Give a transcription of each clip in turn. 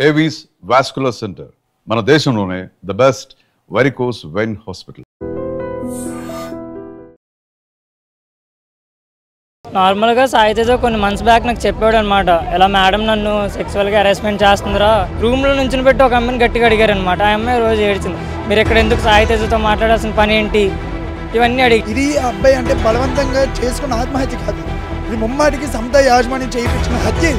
Avis vascular centre మన దేశంలోనే the best varicose vein hospital. నార్మల్గా సాయితేజ కొన్ని మంత్స్ బ్యాక్ నాకు చెప్పాడు అనమాట, ఇలా మేడం నన్ను సెక్సువల్గా హెరాస్మెంట్ చేస్తుందిరా. రూమ్లో నుంచి పెట్టి ఒక అమ్మాయిని గట్టిగా అడిగారు అనమాట. ఆ అమ్మాయి రోజు ఏడ్చింది, మీరు ఇక్కడ ఎందుకు సాయితేజతో మాట్లాడాల్సిన పని ఏంటి, ఇవన్నీ అడిగి. ఇది అబ్బాయి అంటే బలవంతంగా చేసుకున్న ఆత్మహత్య కాదు, ఇది ముమ్మాటికి సంత యాజమాన్యం చేయించిన హత్య.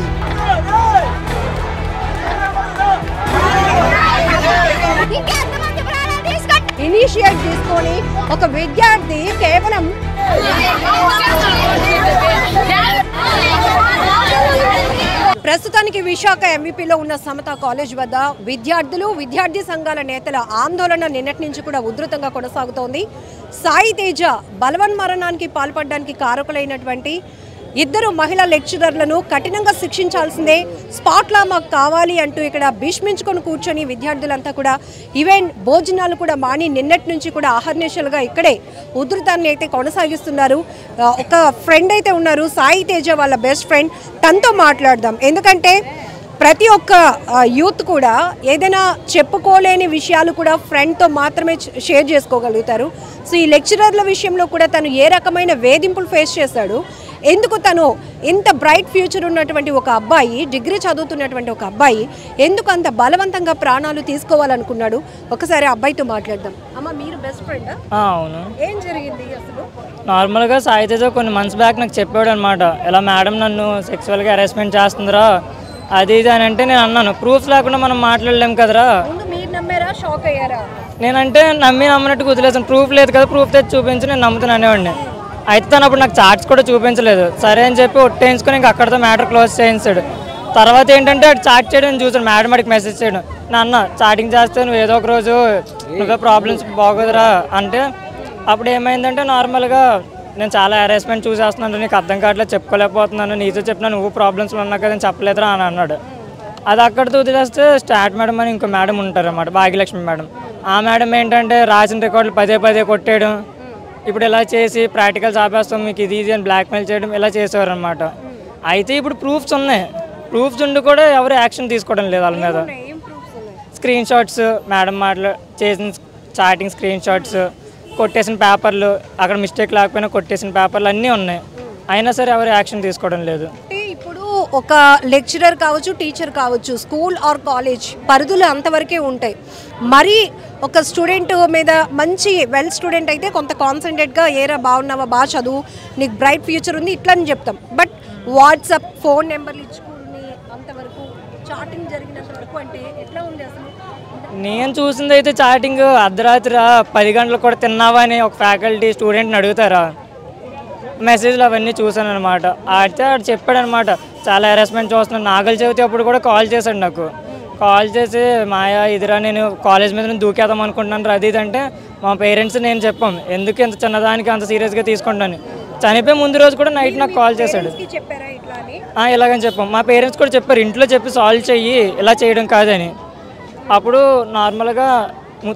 ఇనిషియేట్ తీసుకొని ఒక విద్యార్థి కేవలం ప్రస్తుతానికి విశాఖ ఎంవిపిలో ఉన్న సమత కాలేజ్ వద్ద విద్యార్థి సంఘాల నేతల ఆందోళన నిన్నటి నుంచి కూడా ఉధృతంగా కొనసాగుతోంది. సాయితేజ బలవన్మరణానికి పాల్పడడానికి కారకులైనటువంటి ఇద్దరు మహిళా లెక్చరర్లను కఠినంగా శిక్షించాల్సిందే, స్పాట్లా మాకు కావాలి అంటూ ఇక్కడ భీష్మించుకొని కూర్చొని విద్యార్థులంతా కూడా ఈవెన్ భోజనాలు కూడా మాని నిన్నటి నుంచి కూడా అహర్నిశలుగా ఇక్కడే ఉధృతాన్ని అయితే కొనసాగిస్తున్నారు. ఒక ఫ్రెండ్ అయితే ఉన్నారు, సాయితేజ వాళ్ళ బెస్ట్ ఫ్రెండ్, తనతో మాట్లాడదాం. ఎందుకంటే ప్రతి ఒక్క యూత్ కూడా ఏదైనా చెప్పుకోలేని విషయాలు కూడా ఫ్రెండ్తో మాత్రమే షేర్ చేసుకోగలుగుతారు. సో ఈ లెక్చరర్ల విషయంలో కూడా తను ఏ రకమైన వేధింపులు ఫేస్ చేశాడు, ఎందుకు తను ఇంత బ్రైట్ ఫ్యూచర్ ఉన్నటువంటి ఒక అబ్బాయి, డిగ్రీ చదువుతున్నటువంటి ఒక అబ్బాయి ఎందుకు అంత బలవంతంగా ప్రాణాలు తీసుకోవాలనుకున్నాడు, ఒకసారి అబ్బాయితో మాట్లాడదాం. అమ్మ, మీరు బెస్ట్ ఫ్రెండ్? అవును. ఏం జరిగింది అసలు? నార్మల్గా సాయితేజ కొన్ని మంత్స్ బ్యాక్ నాకు చెప్పాడు అనమాట, ఇలా మేడం నన్ను సెక్సువల్గా హెరాస్మెంట్ చేస్తుందిరా అది ఇది అని. అంటే నేను అన్నాను, ప్రూఫ్స్ లేకుండా మనం మాట్లాడలేం కదరా. మీరు నమ్మారా, షాక్ అయ్యారా? నేనంటే నమ్మినట్టు వదిలేసాను, ప్రూఫ్ లేదు కదా, ప్రూఫ్ తెచ్చి చూపించి నేను నమ్ముతాను అనేవాడిని. అయితే తను అప్పుడు నాకు చార్ట్స్ కూడా చూపించలేదు, సరే అని చెప్పి ఒట్టేయించుకొని ఇంకా అక్కడితో మ్యాటర్ క్లోజ్ చేయించాడు. తర్వాత ఏంటంటే అటు చాట్ చేయడం చూసాడు, మేడం అడిగి మెసేజ్ చేయడం, నాన్న చాటింగ్ చేస్తే నువ్వు ఏదో ఒక రోజు నువ్వే ప్రాబ్లమ్స్ బాగోదురా అంటే. అప్పుడు ఏమైందంటే నార్మల్గా నేను చాలా హెరాస్మెంట్ చూసేస్తున్నాను, నీకు అర్థం కావట్లేదు, చెప్పుకోలేకపోతున్నాను, నీతో చెప్పినా నువ్వు ప్రాబ్లమ్స్లో ఉన్నా కదా, చెప్పలేదురా అని అన్నాడు. అది అక్కడితో వదిలేస్తే స్టార్ట్ మేడం అని ఇంకో మేడం ఉంటారన్నమాట, భాగ్యలక్ష్మి మేడం. ఆ మేడం ఏంటంటే రాసిన రికార్డులు పదే కొట్టేయడం, ఇప్పుడు ఇలా చేసి ప్రాక్టికల్స్ ఆపేస్తాం మీకు ఇది అని బ్లాక్మెయిల్ చేయడం, ఇలా చేసేవారు అనమాట. అయితే ఇప్పుడు ప్రూఫ్స్ ఉన్నాయి, ప్రూఫ్స్ ఉండి కూడా ఎవరు యాక్షన్ తీసుకోవడం లేదు వాళ్ళ మీద. స్క్రీన్ షాట్స్, మేడం చేసిన చాటింగ్ స్క్రీన్ షాట్స్, కొట్టేసిన పేపర్లు, అక్కడ మిస్టేక్ లేకపోయినా కొట్టేసిన పేపర్లు అన్నీ ఉన్నాయి, అయినా సరే ఎవరు యాక్షన్ తీసుకోవడం లేదు. ఇప్పుడు ఒక లెక్చరర్ కావచ్చు, టీచర్ కావచ్చు, స్కూల్ ఆర్ కాలేజ్ పరిధులు అంతవరకే ఉంటాయి. మరి ఒక స్టూడెంట్ మీద మంచి వెల్ స్టూడెంట్ అయితే కొంత కాన్సన్ట్రేట్గా ఏరా బాగున్నావా, బాగా చదువు, నీకు బ్రైట్ ఫ్యూచర్ ఉంది ఇట్లా అని చెప్తాం. బట్ వాట్సాప్ ఫోన్ నెంబర్లు ఇచ్చుకుని అంతవరకు చాటింగ్ జరిగినంత వరకు అంటే ఎట్లా ఉంది అసలు? నేను చూసింది అయితే చాటింగ్ అర్ధరాత్రి 10 గంటలకు కూడా తిన్నావా అని ఒక ఫ్యాకల్టీ స్టూడెంట్ని అడుగుతారా, మెసేజ్లు అవన్నీ చూసాను అనమాట. అయితే ఆడు చెప్పాడు అనమాట, చాలా హెరాస్మెంట్ చూస్తున్నాను. నాగల చవితి అప్పుడు కూడా కాల్ చేశాడు నాకు, కాల్ చేసి మాయా ఇదిరా నేను కాలేజ్ మీద నేను దూకేద్దాం అనుకుంటున్నాను అది ఇది అంటే, మా పేరెంట్స్ నేను చెప్పాం ఎందుకు ఇంత చిన్నదానికి అంత సీరియస్గా తీసుకుంటాను. చనిపోయే ముందు రోజు కూడా నైట్ నాకు కాల్ చేశాడు, ఇలాగని చెప్పాం. మా పేరెంట్స్ కూడా చెప్పారు, ఇంట్లో చెప్పి సాల్వ్ చెయ్యి, ఇలా చేయడం కాదని. అప్పుడు నార్మల్గా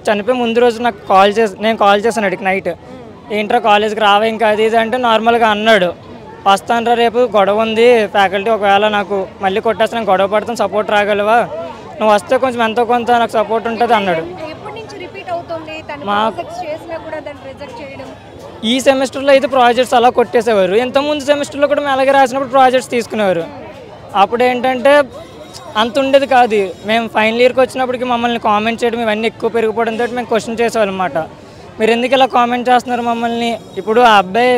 చనిపోయే ముందు రోజు నాకు నేను కాల్ చేశాను అడిగి నైట్, ఏంట్రా కాలేజ్కి రావా ఇంకా అది ఇది అంటే నార్మల్గా అన్నాడు, వస్తానరా రేపు గొడవ ఉంది ఫ్యాకల్టీ, ఒకవేళ నాకు మళ్ళీ కొట్టేస్తే నేను గొడవ పడతాను, సపోర్ట్ రాగలవా, నువ్వు వస్తే కొంచెం ఎంతో కొంత నాకు సపోర్ట్ ఉంటుంది అన్నాడు. ఈ సెమిస్టర్లో అయితే ప్రాజెక్ట్స్ అలా కొట్టేసేవారు, ఇంతకుముందు సెమిస్టర్లో కూడా మేము అలాగే రాసినప్పుడు ప్రాజెక్ట్స్ తీసుకునేవారు. అప్పుడు ఏంటంటే అంత ఉండేది కాదు, మేము ఫైనల్ ఇయర్కి వచ్చినప్పటికి మమ్మల్ని కామెంట్ చేయడం ఇవన్నీ ఎక్కువ పెరిగిపోవడంతో మేము క్వశ్చన్ చేసేవాళ్ళం అన్నమాట, మీరు ఎందుకు ఇలా కామెంట్ చేస్తున్నారు మమ్మల్ని. ఇప్పుడు ఆ అబ్బాయి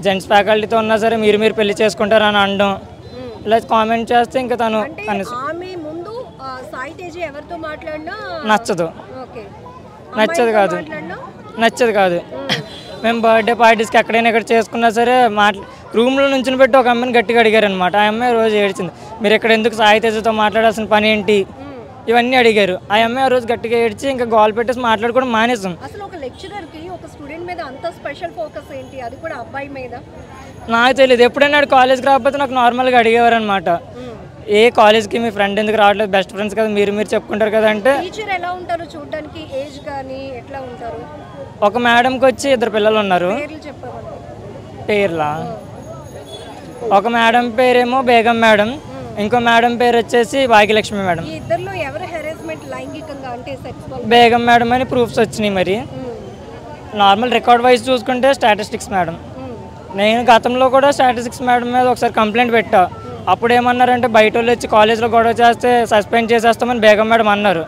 జెంట్స్ ఫ్యాకల్టీతో ఉన్నా సరే మీరు పెళ్లి చేసుకుంటారని అనడం, ఇలా కామెంట్ చేస్తే ఇంకా తను నచ్చదు కాదు. మేము బర్త్డే పార్టీస్కి ఎక్కడైనా ఇక్కడ చేసుకున్నా సరే రూమ్లో నుంచి పెట్టి ఒక అమ్మాయిని గట్టిగా అడిగారు అనమాట. ఆ అమ్మాయి రోజు ఏడ్చింది, మీరు ఇక్కడ ఎందుకు సాయితేజతో మాట్లాడాల్సిన పని ఏంటి, ఇవన్నీ అడిగారు. ఆ అమ్మాయి ఆ రోజు గట్టిగా ఏడ్చి ఇంకా గోల్ పెట్టేసి మాట్లాడుకోవడం మానేసాం. నాకు తెలియదు, ఎప్పుడైనా కాలేజ్కి రాకపోతే నాకు నార్మల్గా అడిగేవారు అనమాట, ఏ కాలేజ్కి మీ ఫ్రెండ్ ఎందుకు రావట్లేదు, బెస్ట్ ఫ్రెండ్స్ కదా మీరు చెప్పుకుంటారు కదా అంటే. ఒక మేడంకి వచ్చి 2 పిల్లలు ఉన్నారు, పేర్లా ఒక మేడం పేరేమో బేగం మేడం, ఇంకో మేడం పేరు వచ్చేసి భాగ్యలక్ష్మి మేడం. ఈ ఇద్దరిలో ఎవరు హెరాస్మెంట్ లైంగికంగా అంటే సెక్సువల్? బేగం మేడం అని ప్రూఫ్స్ వచ్చినాయి. మరి నార్మల్ రికార్డ్ వైజ్ చూసుకుంటే స్టాటిస్టిక్స్ మేడం. నేను గతంలో కూడా స్టాటిస్టిక్స్ మేడం మీద ఒకసారి కంప్లైంట్ పెట్టా. అప్పుడు ఏమన్నారంటే బయట వాళ్ళు వచ్చి కాలేజ్లో గొడవ చేస్తే సస్పెండ్ చేసేస్తామని బేగం మేడం అన్నారు.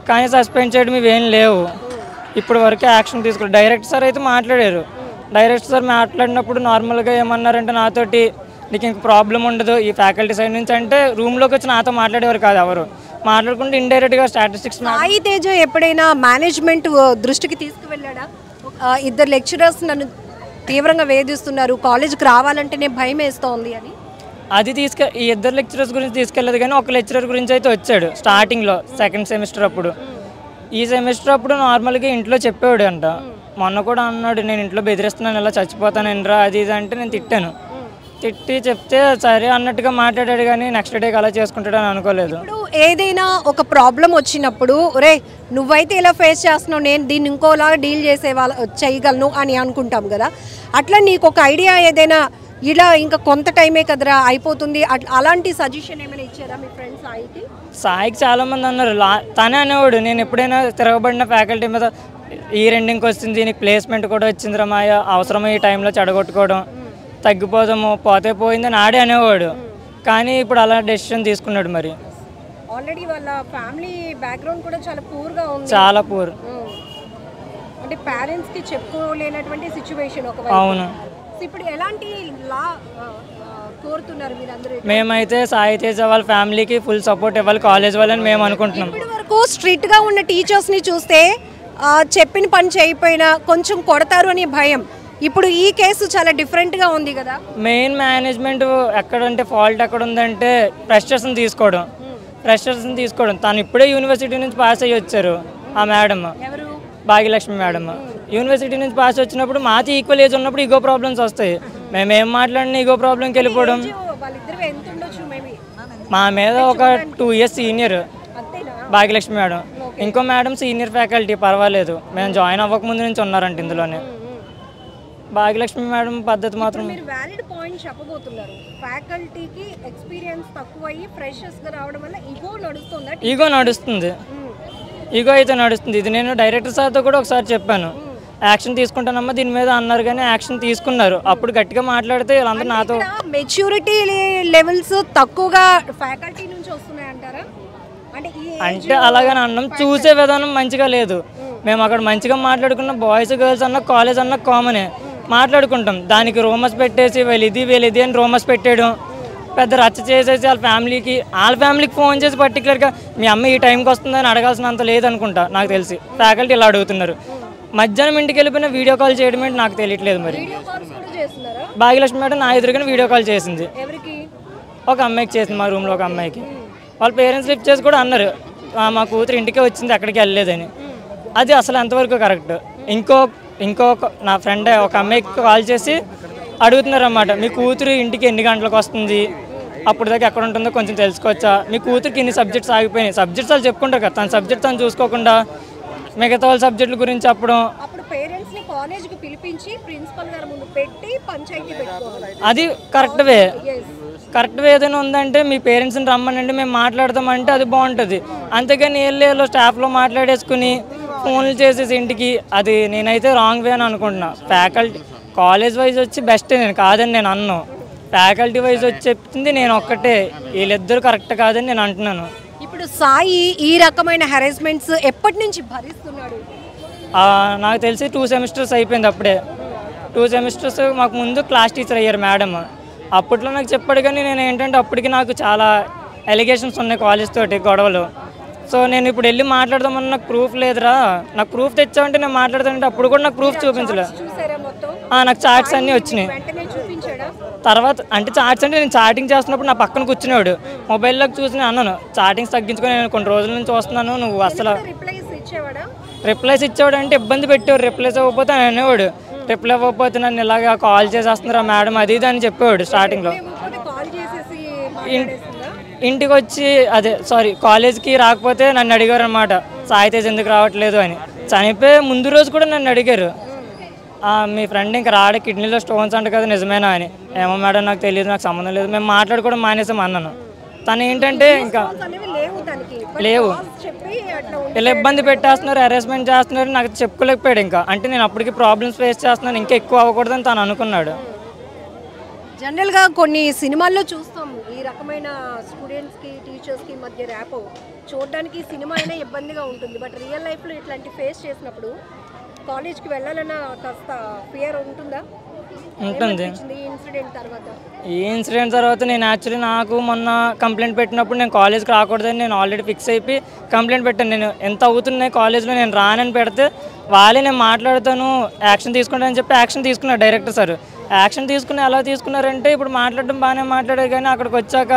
కానీ సస్పెండ్ చేయడం ఇవేం లేవు. ఇప్పుడు వరకు యాక్షన్ తీసుకోవాలి. డైరెక్టర్ సార్ అయితే మాట్లాడారు. డైరెక్టర్ సార్ మాట్లాడినప్పుడు నార్మల్గా ఏమన్నారంటే నాతోటి నీకు ఇంక ప్రాబ్లం ఉండదు ఈ ఫ్యాకల్టీ సైడ్ నుంచి అంటే రూమ్లోకి వచ్చి నాతో మాట్లాడేవారు కాదు. ఎవరు మాట్లాడుకుంటే ఇండైరెక్ట్గా స్టాటిస్టిక్స్. సాయి తేజ ఎప్పుడైనా మేనేజ్మెంట్ దృష్టికి తీసుకువెళ్ళాడా? ఇద్దరు లెక్చరర్స్ నన్ను తీవ్రంగా వేధిస్తున్నారు, కాలేజ్కి రావాలంటేనే భయం వేస్తోంది అని. అది ఈ ఇద్దరు లెక్చరర్స్ గురించి తీసుకెళ్ళదు కానీ ఒక లెక్చరర్ గురించి అయితే వచ్చాడు స్టార్టింగ్లో సెకండ్ సెమిస్టర్ అప్పుడు. ఈ సెమిస్టర్ అప్పుడు నార్మల్గా ఇంట్లో చెప్పేవాడు అంట. మొన్న కూడా అన్నాడు నేను ఇంట్లో బెదిరిస్తున్నాను ఇలా చచ్చిపోతాను ఎనరా అది ఇది అంటే నేను తిట్టాను. తిట్టి చెప్తే సరే అన్నట్టుగా మాట్లాడాడు కానీ నెక్స్ట్ డేకి అలా చేసుకుంటాడు అని అనుకోలేదు. ఇప్పుడు ఏదైనా ఒక ప్రాబ్లం వచ్చినప్పుడు రే నువ్వైతే ఇలా ఫేస్ చేస్తున్నావు నేను దీన్ని ఇంకోలా డీల్ చేయగలను అని అనుకుంటాం కదా. అట్లా నీకు ఒక ఐడియా ఏదైనా ఇలా ఇంకా కొంత టైమే కదరా అయిపోతుంది అలాంటి సజెషన్ ఏమైనా ఇచ్చారా మీ ఫ్రెండ్స్ సాయికి? సాయికి చాలామంది అన్నారు. తనే అనేవాడు నేను ఎప్పుడైనా తిరగబడిన ఫ్యాకల్టీ మీద ఈ రెండింగ్కి వస్తుంది నీకు ప్లేస్మెంట్ కూడా వచ్చిందిరా మాయ అవసరమై ఈ టైంలో చెడగొట్టుకోవడం తగ్గిపోదాము పోతే పోయిందని ఆడే అనేవాడు. కానీ ఇప్పుడు అలా డెసిషన్ తీసుకున్నాడు. మరి ఆల్రెడీ వాళ్ళ ఫ్యామిలీ బ్యాక్గ్రౌండ్ కూడా చాలా పూర్గా ఉంది. చాలా పూర్ అంటే పేరెంట్స్కి చెప్పుకోలేనటువంటి సిచ్యువేషన్ ఒక. అవును. ఇప్పుడు ఎలాంటి లా కోరుతున్నారు మీరందరూ? మేమైతే సాయి తేజ వాళ్ళ ఫ్యామిలీకి ఫుల్ సపోర్ట్ ఇవ్వాలి కాలేజ్ వాళ్ళని మేము అనుకుంటున్నాం. ఇప్పటి వరకు స్ట్రిక్ట్గా ఉన్న టీచర్స్ని చూస్తే చెప్పిన పని చేయకపోయినా కొంచెం కొడతారు అనే భయం. ఇప్పుడు ఈ కేసు చాలా డిఫరెంట్గా ఉంది కదా. మెయిన్ మేనేజ్మెంట్ ఎక్కడంటే ఫాల్ట్ ఎక్కడ ఉందంటే ఫ్రెషర్స్ని తీసుకోవడం. తను ఇప్పుడే యూనివర్సిటీ నుంచి పాస్ అయ్యి వచ్చారు. ఆ మేడం భాగ్యలక్ష్మి మేడం యూనివర్సిటీ నుంచి పాస్ వచ్చినప్పుడు మాది ఈక్వల్ ఏజ్ ఉన్నప్పుడు ఈగో ప్రాబ్లమ్స్ వస్తాయి. మేమేం మాట్లాడినా ఈగో ప్రాబ్లంకి వెళ్ళిపోవడం. మా మీద ఒక 2 years సీనియర్ భాగ్యలక్ష్మి మేడం. ఇంకో మేడం సీనియర్ ఫ్యాకల్టీ పర్వాలేదు మేము జాయిన్ అవ్వకముందు నుంచి ఉన్నారంట ఇందులోనే. భాగ్యలక్ష్మి మేడం పద్ధతి మాత్రం మీరు వ్యాలిడ్ పాయింట్ చెప్పబోతున్నారు. ఫ్యాకల్టీకి ఎక్స్పీరియన్స్ తక్కువయ్యి ఫ్రెషర్స్గా రావడం వల్ల ఈగో నడుస్తుంది. ఈగో అయితే నడుస్తుంది. ఇది నేను డైరెక్టర్ సార్తో కూడా ఒకసారి చెప్పాను యాక్షన్ తీసుకుంటానమ్మా దీని మీద అన్నారు కానీ యాక్షన్ తీసుకున్నారు. అప్పుడు గట్టిగా మాట్లాడితే వీళ్ళందరూ నాతో మెచ్యూరిటీ లెవెల్స్ తక్కువగా ఫ్యాకల్టీ నుంచి వస్తున్నాయి అంటారా? అంటే అలాగని అన్నాం. చూసే విధానం మంచిగా లేదు. మేము అక్కడ మంచిగా మాట్లాడుకున్న బాయ్స్ గర్ల్స్ అన్న కాలేజ్ అన్న కామనే మాట్లాడుకుంటాం. దానికి రూమర్స్ పెట్టేసి వీళ్ళు ఇది అని రూమర్స్ పెట్టేయడం పెద్ద రచ్చ చేసేసి వాళ్ళ ఫ్యామిలీకి ఫోన్ చేసి పర్టికులర్గా మీ అమ్మ ఈ టైంకి వస్తుందని అడగాల్సినంత లేదనుకుంటా నాకు తెలిసి. ఫ్యాకల్టీ ఇలా అడుగుతున్నారు. మధ్యాహ్నం ఇంటికి వెళ్ళిపోయిన వీడియో కాల్ చేయడం ఏంటి నాకు తెలియట్లేదు. మరి భాగ్యలక్ష్మి మేడం నా ఎదురుగానే వీడియో కాల్ చేసింది. ఒక అమ్మాయికి చేసింది మా రూమ్లో ఒక అమ్మాయికి. వాళ్ళ పేరెంట్స్ లిఫ్ట్ చేసి కూడా అన్నారు మా కూతురు ఇంటికే వచ్చింది ఎక్కడికి వెళ్ళలేదని. అది అసలు ఎంతవరకు కరెక్ట్. ఇంకో నా ఫ్రెండ్ ఒక అమ్మాయికి కాల్ చేసి అడుగుతున్నారు అన్నమాట మీ కూతురు ఇంటికి ఎన్ని గంటలకు వస్తుంది అప్పుడు దాకా ఎక్కడ ఉంటుందో కొంచెం తెలుసుకోవచ్చా మీ కూతురికి ఇన్ని సబ్జెక్ట్స్ ఆగిపోయినాయి. సబ్జెక్ట్స్ వాళ్ళు చెప్పుకుంటారు కదా తన సబ్జెక్ట్ తను చూసుకోకుండా మిగతా వాళ్ళ సబ్జెక్టుల గురించి చెప్పడం. అది కరెక్ట్ వే ఏదైనా ఉందంటే మీ పేరెంట్స్ని రమ్మనండి మేము మాట్లాడతామంటే అది బాగుంటుంది. అంతేగాని ఏళ్ళలో స్టాఫ్లో మాట్లాడేసుకుని ఫోన్లు చేసేసి ఇంటికి అది నేనైతే రాంగ్ వే అని అనుకుంటున్నా. ఫ్యాకల్టీ కాలేజ్ వైజ్ వచ్చి బెస్టే నేను కాదని నేను అన్నాను. ఫ్యాకల్టీ వైజ్ వచ్చి చెప్తుంది నేను ఒక్కటే వీళ్ళిద్దరు కరెక్ట్ కాదని నేను అంటున్నాను. ఇప్పుడు సాయి ఈ రకమైన హెరాస్మెంట్స్ ఎప్పటి నుంచి భరిస్తున్నాడు? నాకు తెలిసి 2 semesters అయిపోయింది. అప్పుడే 2 semesters మాకు ముందు క్లాస్ టీచర్ అయ్యారు మేడం. అప్పట్లో నాకు చెప్పాడు కానీ నేను ఏంటంటే అప్పటికి నాకు చాలా ఎలిగేషన్స్ ఉన్నాయి కాలేజ్ తోటి గొడవలు. సో నేను ఇప్పుడు వెళ్ళి మాట్లాడదామని నాకు ప్రూఫ్ లేదురా నాకు ప్రూఫ్ తెచ్చామంటే నేను మాట్లాడతానంటే అప్పుడు కూడా నాకు ప్రూఫ్ చూపించలేదు. నాకు చాట్స్ అన్నీ వచ్చినాయి. తర్వాత అంటే చాట్స్ అంటే నేను చాటింగ్ చేస్తున్నప్పుడు నా పక్కన కూర్చునేవాడు మొబైల్లోకి చూసి నేను అన్నాను చాటింగ్స్ తగ్గించుకొని నేను కొన్ని రోజుల నుంచి వస్తున్నాను నువ్వు అసలు రిప్లైస్ ఇచ్చేవాడు అంటే ఇబ్బంది పెట్టేవాడు. రిప్లైస్ ఇవ్వకపోతే అని అనేవాడు. రిప్లై ఇవ్వకపోతే నన్ను ఇలాగా కాల్ చేసేస్తున్నారా మేడం అది ఇది అని చెప్పేవాడు స్టార్టింగ్లో. ఇంటికి వచ్చి కాలేజ్కి రాకపోతే నన్ను అడిగారు అనమాట సాయి తేజ్ ఎందుకు రావట్లేదు అని. చనిపోయే ముందు రోజు కూడా నన్ను అడిగారు మీ ఫ్రెండ్ ఇంకా రాడే కిడ్నీలో స్టోన్స్ అంట కదా నిజమేనా అని. ఏమో మేడం నాకు తెలియదు నాకు సంబంధం లేదు మేము మాట్లాడుకోవడం మానేసాం అన్నాను. తను ఏంటంటే ఇంకా లేవు, ఇలా ఇబ్బంది పెట్టేస్తున్నారు, హెరాస్మెంట్ చేస్తున్నారు, నాకు చెప్పుకోలేకపోయాడు. ఇంకా అంటే నేను అప్పటికి ప్రాబ్లమ్స్ ఫేస్ చేస్తున్నాను, ఇంకా ఎక్కువ అవ్వకూడదని తను అనుకున్నాడు. జనరల్గా కొన్ని సినిమాల్లో చూస్తాం ఈ రకమైన స్టూడెంట్స్కి టీచర్స్కి మధ్య ర్యాపో చూడడానికి సినిమా అయినా ఇబ్బందిగా ఉంటుంది. బట్ రియల్ లైఫ్లో ఇట్లాంటి ఫేస్ చేసినప్పుడు కాలేజ్కి వెళ్ళాలన్న కాస్త ఫియర్ ఉంటుందా? ఉంటుంది. ఈ ఇన్సిడెంట్ తర్వాత నేను యాక్చువల్లీ నాకు మొన్న కంప్లైంట్ పెట్టినప్పుడు నేను కాలేజ్కి రాకూడదని నేను ఆల్రెడీ ఫిక్స్ అయిపోయి కంప్లైంట్ పెట్టాను. నేను ఎంత అవుతున్నాయి కాలేజ్లో నేను రానని పెడితే వాళ్ళే నేను మాట్లాడతాను యాక్షన్ తీసుకుంటానని చెప్పి యాక్షన్ తీసుకున్నారు డైరెక్టర్ సార్. యాక్షన్ తీసుకుని ఎలా తీసుకున్నారంటే ఇప్పుడు మాట్లాడడం బాగానే మాట్లాడారు, కానీ అక్కడికి వచ్చాక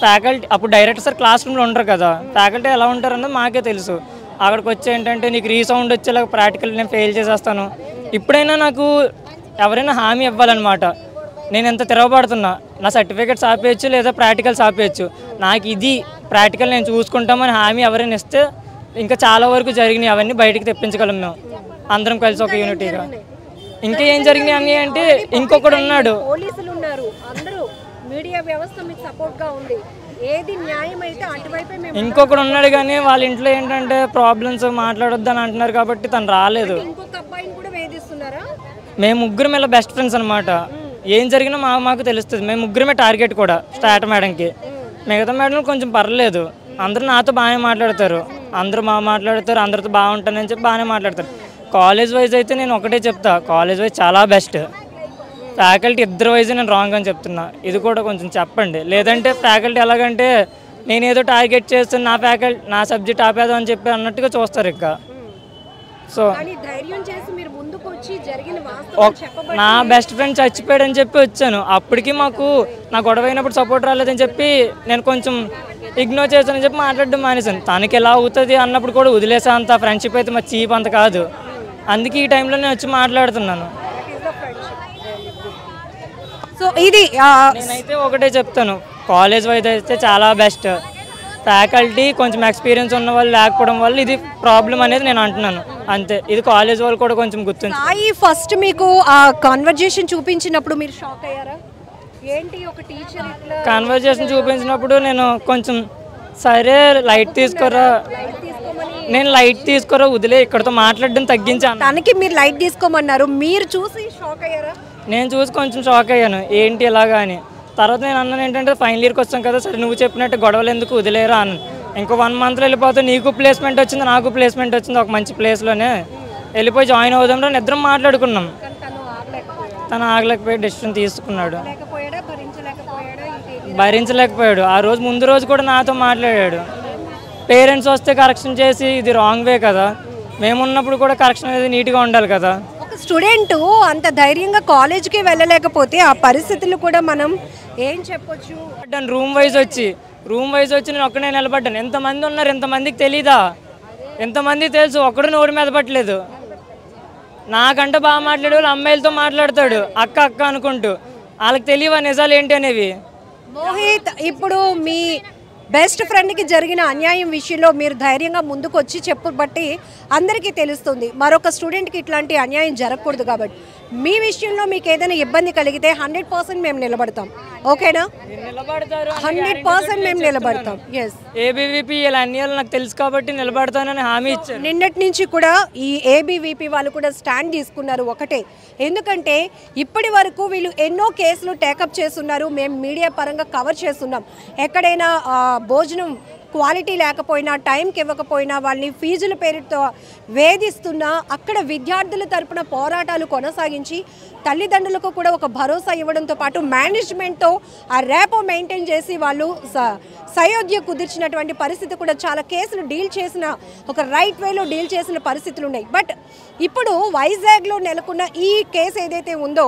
ఫ్యాకల్టీ అప్పుడు డైరెక్టర్ సార్ క్లాస్ రూమ్లో ఉండరు కదా, ఫ్యాకల్టీ ఎలా ఉంటారన్నది మాకే తెలుసు. అక్కడికి వచ్చి ఏంటంటే నీకు రీసౌండ్ వచ్చేలాగా ప్రాక్టికల్ నేను ఫెయిల్ చేసేస్తాను, ఇప్పుడైనా నాకు ఎవరైనా హామీ ఇవ్వాలన్నమాట. నేను ఎంత తిరగబడుతున్నా, నా సర్టిఫికేట్స్ ఆపేయచ్చు లేదా ప్రాక్టికల్స్ ఆపేయచ్చు, నాకు ఇది ప్రాక్టికల్ నేను చూసుకుంటామని హామీ ఎవరైనా ఇస్తే ఇంకా చాలా వరకు జరిగినాయి, అవన్నీ బయటికి తెప్పించగలం మేము అందరం కలిసి ఒక యూనిటీగా. ఇంకా ఏం జరిగినాయి అని అంటే ఇంకొకడు ఉన్నాడు, పోలీసులు ఉన్నారు, అందరూ మీడియా వ్యవస్థ మీకు సపోర్ట్గా ఉంది, ఏది న్యాయం అయితే అటువైపే మేము. ఇంకొకడు ఉన్నాడు కానీ వాళ్ళ ఇంట్లో ఏంటంటే ప్రాబ్లమ్స్ మాట్లాడొద్దని అంటున్నారు కాబట్టి తను రాలేదు. ఇంకొక అబ్బాయిని కూడా వేధిస్తున్నారా? మేము ముగ్గురం ఇలా బెస్ట్ ఫ్రెండ్స్ అనమాట, ఏం జరిగినా మాకు తెలుస్తుంది. మేము ముగ్గురమే టార్గెట్ కూడా స్టార్ట్ మేడంకి, మిగతా మేడం కొంచెం పర్లేదు, అందరూ నాతో బాగానే మాట్లాడతారు, అందరూ బాగా మాట్లాడతారు, అందరితో బాగుంటానని చెప్పి బాగానే మాట్లాడతారు. కాలేజ్ వైజ్ అయితే నేను ఒకటే చెప్తా, కాలేజ్ వైజ్ చాలా బెస్ట్. ఫ్యాకల్టీ ఇద్దరు వైజ్ నేను రాంగ్ అని చెప్తున్నా, ఇది కూడా కొంచెం చెప్పండి. లేదంటే ఫ్యాకల్టీ ఎలాగంటే నేనేదో టార్గెట్ చేస్తాను, నా సబ్జెక్ట్ ఆపేదాం అని చెప్పి అన్నట్టుగా చూస్తారు. ఇంకా సో నా బెస్ట్ ఫ్రెండ్ చచ్చిపోయాడని చెప్పి వచ్చాను, అప్పటికి మాకు నా గొడవ అయినప్పుడు సపోర్ట్ రాలేదని చెప్పి నేను కొంచెం ఇగ్నోర్ చేస్తానని చెప్పి మాట్లాడడం మానేసాను. తనకి ఎలా అవుతుంది అన్నప్పుడు కూడా వదిలేసా, అంత ఫ్రెండ్షిప్ అయితే మా చీప్ అంత కాదు, అందుకే ఈ టైంలో నేను వచ్చి మాట్లాడుతున్నాను. సో ఇది నేనైతే ఒకటే చెప్తాను, కాలేజ్ వైజ్ అయితే చాలా బెస్ట్. ఫ్యాకల్టీ కొంచెం ఎక్స్పీరియన్స్ ఉన్న వాళ్ళు లేకపోవడం వల్ల ఇది ప్రాబ్లం అనేది నేను అంటున్నాను అంతే. ఇది కాలేజ్ వాళ్ళు కూడా కొంచెం గుర్తుంచుకోవాలి. ఫస్ట్ మీకు ఆ కన్వర్జేషన్ చూపించినప్పుడు మీరు షాక్ అయ్యారా? ఏంటి ఒక టీచర్ ఇట్లా కన్వర్జేషన్ చూపించినప్పుడు నేను కొంచెం సరే లైట్ తీసుకోరా, నేను లైట్ తీసుకోరా వదిలే, ఇక్కడతో మాట్లాడడం తగ్గించాను. తనకి మీరు లైట్ తీసుకోమన్నారు, మీరు చూసి షాక్ అయ్యారా? నేను చూసి కొంచెం షాక్ అయ్యాను, ఏంటి ఇలాగా అని. తర్వాత నేను అన్నాను ఏంటంటే ఫైనల్ ఇయర్కి వచ్చాం కదా, సరే నువ్వు చెప్పినట్టు గొడవలు ఎందుకు వదిలేరా అన్నాను. ఇంకో 1 monthలో వెళ్ళిపోతే నీకు ప్లేస్మెంట్ వచ్చింది, నాకు ప్లేస్మెంట్ వచ్చింది, ఒక మంచి ప్లేస్లోనే వెళ్ళిపోయి జాయిన్ అవుదాం రా, ఇద్దరం మాట్లాడుకున్నాం. తను ఆగలేకపోయి డెసిషన్ తీసుకున్నాడు, భరించలేకపోయాడు. ఆ రోజు ముందు రోజు కూడా నాతో మాట్లాడాడు, పేరెంట్స్ వస్తే కరెక్షన్ చేసి ఇది రాంగ్ వే కదా, మేమున్నప్పుడు కూడా కరెక్షన్ అనేది నీట్గా ఉండాలి కదా. ఒక స్టూడెంట్ అంత ధైర్యంగా కాలేజ్కి వెళ్ళలేకపోతే ఆ పరిస్థితులు కూడా మనం ఏం చెప్పొచ్చు? రూమ్ వైజ్ వచ్చి నేను ఒక్కడే నిలబడ్డాను. ఎంతమంది ఉన్నారు, ఎంతమందికి తెలీదా, ఎంతమందికి తెలుసు, ఒక్కడు నోటి మీద పట్టలేదు. నాకంటే బాగా మాట్లాడే వాళ్ళు అమ్మాయిలతో మాట్లాడతాడు అక్క అక్క అనుకుంటూ, వాళ్ళకి తెలియవా నిజాలు ఏంటి అనేవి. మోహిత్, ఇప్పుడు మీ బెస్ట్ ఫ్రెండ్కి జరిగిన అన్యాయం విషయంలో మీరు ధైర్యంగా ముందుకు వచ్చి చెప్పు బట్టి అందరికీ తెలుస్తుంది, మరొక స్టూడెంట్కి ఇట్లాంటి అన్యాయం జరగకూడదు. కాబట్టి మీ విషయంలో మీకు ఏదైనా ఇబ్బంది కలిగితే 100% మేము నిలబడతాం, ఓకేనా? 100% మేము నిలబడతాం. ఎస్, ఏబీవీపీ ఇలా అన్యాయాలు నాకు తెలుసు కాబట్టి నిలబడతానని హామీ ఇచ్చారు. నిన్నటి నుంచి కూడా ఈ ఏబీవీపీ వాళ్ళు కూడా స్టాండ్ తీసుకున్నారు ఒకటే, ఎందుకంటే ఇప్పటి వరకు వీళ్ళు ఎన్నో కేసులు టేకప్ చేస్తున్నారు, మేము మీడియా పరంగా కవర్ చేస్తున్నాం. ఎక్కడైనా భోజనం క్వాలిటీ లేకపోయినా, టైంకి ఇవ్వకపోయినా, వాళ్ళని ఫీజుల పేరుతో వేధిస్తున్నా అక్కడ విద్యార్థుల తరపున పోరాటాలు కొనసాగించి తల్లిదండ్రులకు కూడా ఒక భరోసా ఇవ్వడంతో పాటు మేనేజ్మెంట్తో ఆ ర్యాపో మెయింటైన్ చేసి వాళ్ళు సయోధ్య కుదిర్చినటువంటి పరిస్థితి కూడా, చాలా కేసులు డీల్ చేసిన ఒక రైట్ వేలో డీల్ చేసిన పరిస్థితులు ఉన్నాయి. బట్ ఇప్పుడు వైజాగ్లో నెలకొన్న ఈ కేసు ఏదైతే ఉందో,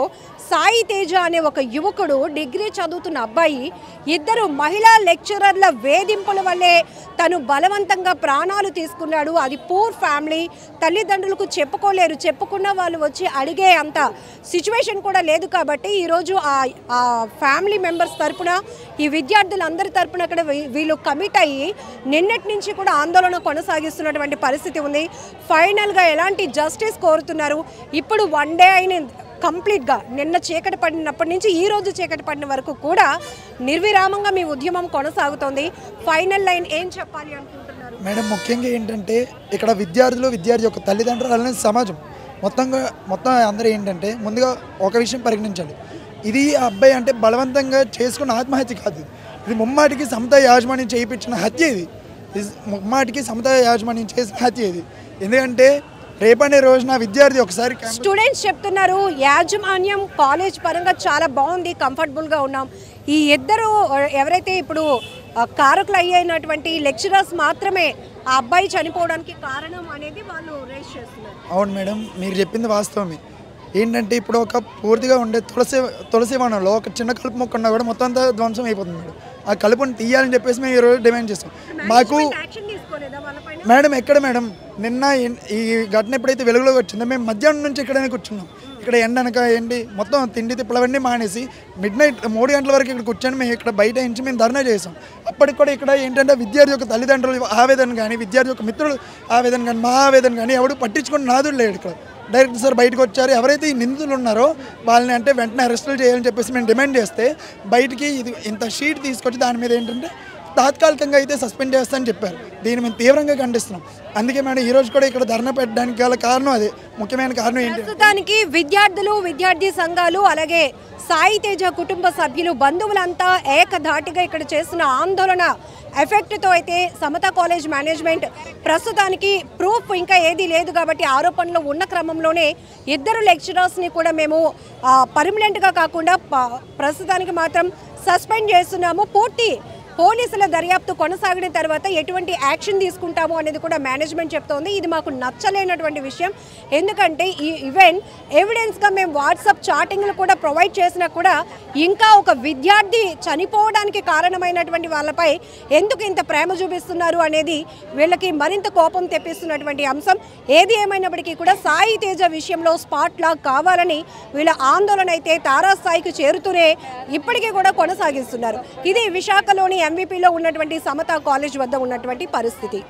సాయి తేజ అనే ఒక యువకుడు, డిగ్రీ చదువుతున్న అబ్బాయి, ఇద్దరు మహిళా లెక్చరర్ల వేధింపుల వల్లే తను బలవంతంగా ప్రాణాలు తీసుకున్నాడు. అది పూర్ ఫ్యామిలీ, తల్లిదండ్రులకు చెప్పుకోలేరు, చెప్పుకున్న వాళ్ళు వచ్చి అడిగే అంత సిచ్యువేషన్ కూడా లేదు. కాబట్టి ఈరోజు ఆ ఫ్యామిలీ మెంబర్స్ తరపున, ఈ విద్యార్థులందరి తరపున అక్కడ వీళ్ళు కమిట్ అయ్యి నిన్నటి నుంచి కూడా ఆందోళన కొనసాగిస్తున్నటువంటి పరిస్థితి ఉంది. ఫైనల్గా ఎలాంటి జస్టిస్ కోరుతున్నారు. ఇప్పుడు 1 డే అయిన కంప్లీట్గా నిన్న చీకటి పడినప్పటి నుంచి ఈ రోజు చీకటి పడిన వరకు కూడా నిర్విరామంగా మీ ఉద్యమం కొనసాగుతోంది. ఫైనల్ లైన్ ఏం చెప్పాలి అనుకుంటున్నారు మేడం? ముఖ్యంగా ఏంటంటే ఇక్కడ విద్యార్థి యొక్క తల్లిదండ్రులు అలానే సమాజం మొత్తం అందరూ ఏంటంటే ముందుగా ఒక విషయం పరిగణించాలి. ఇది ఆ అబ్బాయి అంటే బలవంతంగా చేసుకున్న ఆత్మహత్య కాదు. ఇది ముమ్మాటికి సమతా యాజమాన్యం చేయించిన హత్య. ఇది ముమ్మాటికి సమతా యాజమాన్యం చేసిన హత్య. ఇది ఎందుకంటే రేపనే రోజున విద్యార్థి ఒకసారి స్టూడెంట్స్ చెప్తున్నారు యాజమాన్యం కాలేజ్ పరంగా చాలా బాగుంది, కంఫర్టబుల్గా ఉన్నాం. ఈ ఇద్దరు ఎవరైతే ఇప్పుడు కారకులు అయినటువంటి లెక్చరర్స్ మాత్రమే ఆ అబ్బాయి చనిపోవడానికి కారణం అనేది వాళ్ళు రేస్ చేస్తున్నారు. అవును మేడం, మీరు చెప్పింది వాస్తవమే. ఏంటంటే ఇప్పుడు ఒక పూర్తిగా ఉండే తులసి వనంలో ఒక చిన్న కలుపు మొక్క ఉన్నా కూడా మొత్తం అంతా ధ్వంసం అయిపోతుంది మేడం. ఆ కలుపుని తీయాలని చెప్పేసి మేము ఈరోజు డిమాండ్ చేస్తాం. మాకు మేడం ఎక్కడ మేడం నిన్న ఈ ఘటన ఎప్పుడైతే వెలుగులోకి వచ్చిందో మేము మధ్యాహ్నం నుంచి ఇక్కడనే కూర్చున్నాం. ఇక్కడ ఎండనక ఏంటి మొత్తం తిండి తిప్పలవన్నీ మానేసి మిడ్నైట్ 3 గంటల వరకు ఇక్కడ కూర్చొని మేము ఇక్కడ బయట నుంచి మేము ధర్నా చేసాం. అప్పటికి కూడా ఇక్కడ ఏంటంటే విద్యార్థి యొక్క తల్లిదండ్రులు ఆవేదన కానీ విద్యార్థి యొక్క మిత్రులు ఆవేదన కానీ మా ఆవేదన కానీ ఎవడు పట్టించుకుని నాదుడు లేడు. ఇక్కడ డైరెక్ట్ సార్ బయటకు వచ్చారు. ఎవరైతే ఈ నిందితులు ఉన్నారో వాళ్ళని అంటే వెంటనే అరెస్టులు చేయాలని చెప్పేసి మేము డిమాండ్ చేస్తే బయటికి ఇది ఇంత షీట్ తీసుకొచ్చి దాని మీద ఏంటంటే తాత్కాలికంగా అయితే సస్పెండ్ చేస్తామని చెప్పారు. దీన్ని మేము తీవ్రంగా ఖండిస్తున్నాం. అందుకే మేడం ఈ రోజు కూడా ఇక్కడ ధర్నా పెట్టడానికి గల కారణం అదే. ముఖ్యమైన కారణం ఏంటి? ప్రస్తుతానికి విద్యార్థులు, విద్యార్థి సంఘాలు, అలాగే సాయి తేజ కుటుంబ సభ్యులు, బంధువులంతా ఏకధాటిగా ఇక్కడ చేస్తున్న ఆందోళన ఎఫెక్ట్తో అయితే సమతా కాలేజ్ మేనేజ్మెంట్ ప్రస్తుతానికి ప్రూఫ్ ఇంకా ఏదీ లేదు కాబట్టి ఆరోపణలు ఉన్న క్రమంలోనే ఇద్దరు లెక్చరర్స్ని కూడా మేము పర్మనెంట్గా కాకుండా ప్రస్తుతానికి మాత్రం సస్పెండ్ చేస్తున్నాము. పూర్తి పోలీసుల దర్యాప్తు కొనసాగిన తర్వాత ఎటువంటి యాక్షన్ తీసుకుంటాము అనేది కూడా మేనేజ్మెంట్ చెప్తోంది. ఇది మాకు నచ్చలేనటువంటి విషయం. ఎందుకంటే ఈ ఈవెంట్ ఎవిడెన్స్గా మేము వాట్సాప్ చాటింగ్లు కూడా ప్రొవైడ్ చేసినా కూడా ఇంకా ఒక విద్యార్థి చనిపోవడానికి కారణమైనటువంటి వాళ్ళపై ఎందుకు ఇంత ప్రేమ చూపిస్తున్నారు అనేది వీళ్ళకి మరింత కోపం తెప్పిస్తున్నటువంటి అంశం. ఏది ఏమైనప్పటికీ కూడా సాయి తేజ విషయంలో స్పాట్ లాగ్ కావాలని వీళ్ళ ఆందోళన అయితే తారాస్థాయికి చేరుతూనే ఇప్పటికీ కూడా కొనసాగిస్తున్నారు. ఇది విశాఖలోని ఎంవిపిలో ఉన్నటువంటి సమతా కాలేజ్ వద్ద ఉన్నటువంటి పరిస్థితి.